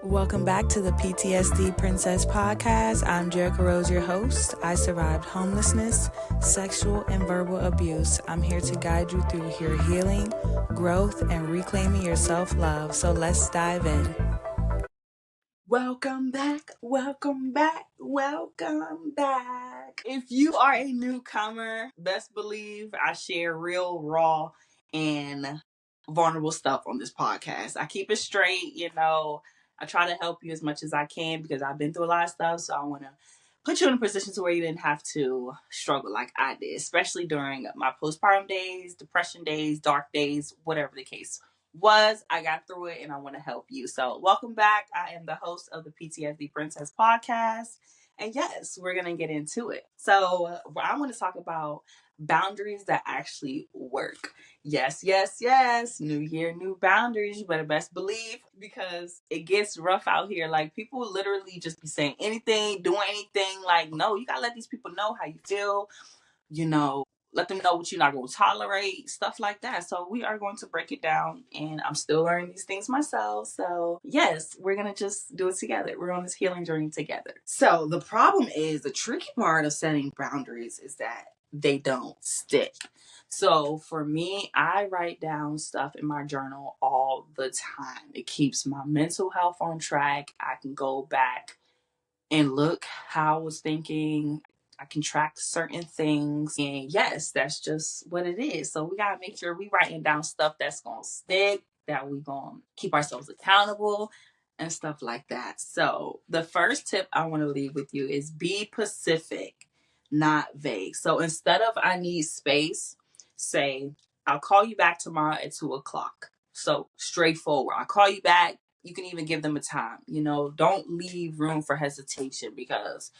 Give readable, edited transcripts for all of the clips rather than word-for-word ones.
Welcome back to the PTSD Princess Podcast. I'm Jerica Rose, your host. I survived homelessness, sexual and verbal abuse. I'm here to guide you through your healing, growth, and reclaiming your self-love. So let's dive in. Welcome back, welcome back, welcome back. If you are a newcomer, best believe I share real, raw, and vulnerable stuff on this podcast. I keep it straight, I try to help you as much as I can because I've been through a lot of stuff. So I want to put you in a position to where you didn't have to struggle like I did, especially during my postpartum days, depression days, dark days, whatever the case was. I got through it and I want to help you. So welcome back. I am the host of the PTSD Princess Podcast. And yes, we're going to get into it. So I want to talk about boundaries that actually work. Yes, yes, yes. New year, new boundaries. You better best believe, because it gets rough out here. Like, people literally just be saying anything, doing anything. Like, no, you got to let these people know how you feel, let them know what you're not going to tolerate, stuff like that. So we are going to break it down, and I'm still learning these things myself. So yes, we're going to just do it together. We're on this healing journey together. So the problem is, the tricky part of setting boundaries is that they don't stick. So for me, I write down stuff in my journal all the time. It keeps my mental health on track. I can go back and look how I was thinking. I can track certain things. And yes, that's just what it is. So we got to make sure we writing down stuff that's going to stick, that we going to keep ourselves accountable and stuff like that. So the first tip I want to leave with you is be specific, not vague. So instead of "I need space," say, "I'll call you back tomorrow at 2:00. So straightforward. I'll call you back. You can even give them a time. Don't leave room for hesitation, because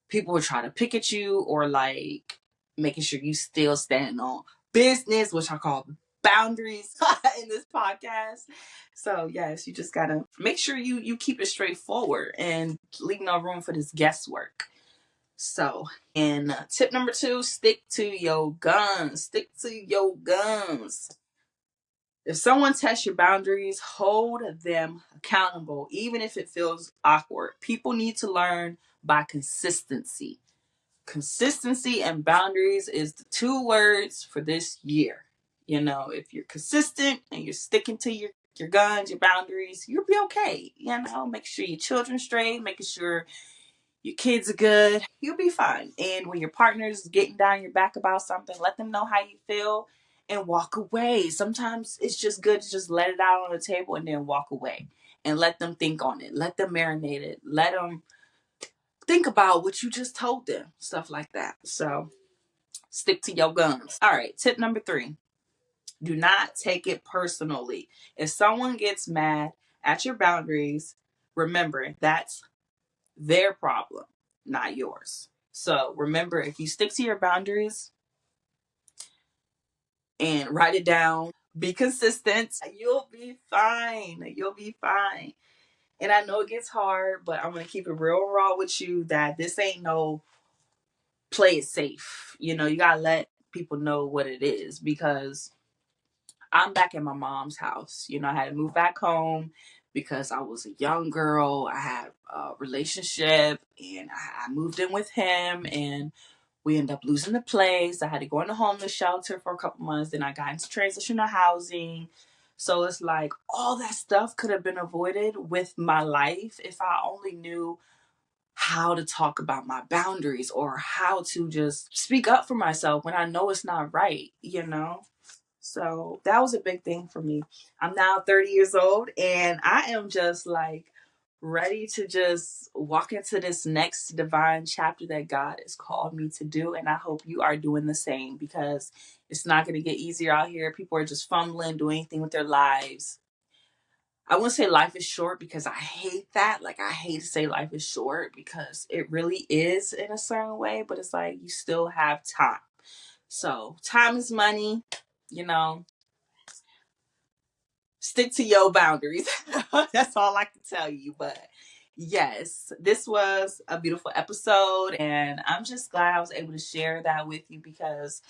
people will try to pick at you, or like making sure you still stand on business, which I call boundaries in this podcast. So yes, you just gotta make sure you keep it straightforward and leave no room for this guesswork. So, and tip number 2, stick to your guns. Stick to your guns. If someone tests your boundaries, hold them accountable, even if it feels awkward. People need to learn by consistency. Consistency and boundaries is the 2 words for this year. If you're consistent and you're sticking to your guns, your boundaries, you'll be okay. Make sure your children's straight, making sure your kids are good, you'll be fine. And when your partner's getting down your back about something, let them know how you feel and walk away. Sometimes it's just good to just let it out on the table and then walk away and let them think on it. Let them marinate it. Let them think about what you just told them, stuff like that. So stick to your guns. All right, tip number 3. Do not take it personally. If someone gets mad at your boundaries, remember, that's their problem, not yours. So remember, if you stick to your boundaries and write it down, be consistent, you'll be fine. You'll be fine. And I know it gets hard, but I'm going to keep it real raw with you that this ain't no play it safe. You got to let people know what it is, because I'm back at my mom's house. I had to move back home because I was a young girl. I had a relationship, and I moved in with him, and we ended up losing the place. I had to go in the homeless shelter for a couple months. Then I got into transitional housing. So it's like all that stuff could have been avoided with my life if I only knew how to talk about my boundaries, or how to just speak up for myself when I know it's not right. So that was a big thing for me. I'm now 30 years old, and I am just like ready to just walk into this next divine chapter that God has called me to do. And I hope you are doing the same, because it's not going to get easier out here. People are just fumbling, doing anything with their lives. I wouldn't say life is short, because I hate that. Like, I hate to say life is short, because it really is in a certain way, but it's like you still have time. So time is money, you know. Stick to your boundaries. That's all I can tell you. But yes, this was a beautiful episode, and I'm just glad I was able to share that with you, because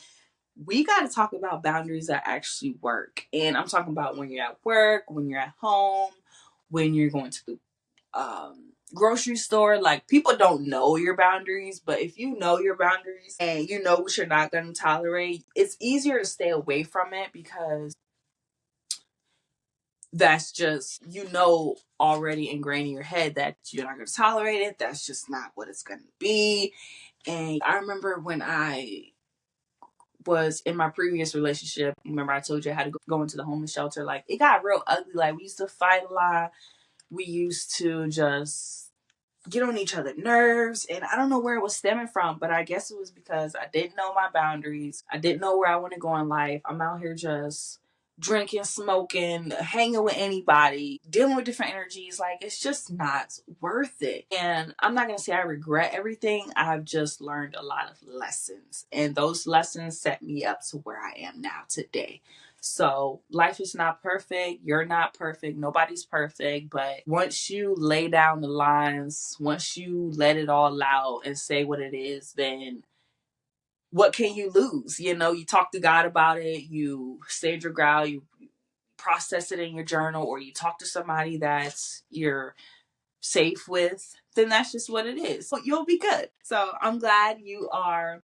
we got to talk about boundaries that actually work. And I'm talking about when you're at work, when you're at home, when you're going to the grocery store, like, people don't know your boundaries, but if you know your boundaries and you know what you're not going to tolerate, it's easier to stay away from it, because that's just, already ingrained in your head that you're not going to tolerate it. That's just not what it's going to be. And I remember when I was in my previous relationship, remember I told you I had to go into the homeless shelter, like, it got real ugly. Like, we used to fight a lot. We used to just get on each other's nerves, and I don't know where it was stemming from, but I guess it was because I didn't know my boundaries. I didn't know where I want to go in life. I'm out here just drinking, smoking, hanging with anybody, dealing with different energies. Like, it's just not worth it. And I'm not going to say I regret everything. I've just learned a lot of lessons, and those lessons set me up to where I am now today. So life is not perfect. You're not perfect. Nobody's perfect. But once you lay down the lines, once you let it all out and say what it is, then what can you lose? You talk to God about it. You sage your ground. You process it in your journal, or you talk to somebody that you're safe with. Then that's just what it is. You'll be good. So I'm glad you are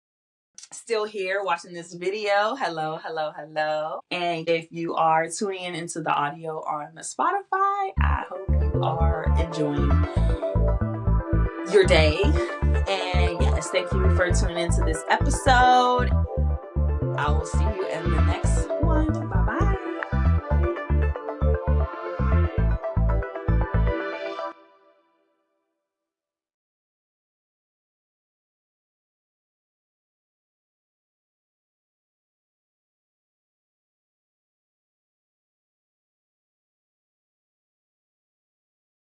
still here watching this video. Hello, hello, hello. And if you are tuning in into the audio on the Spotify, I hope you are enjoying your day. And yes, thank you for tuning into this episode. I will see you in the next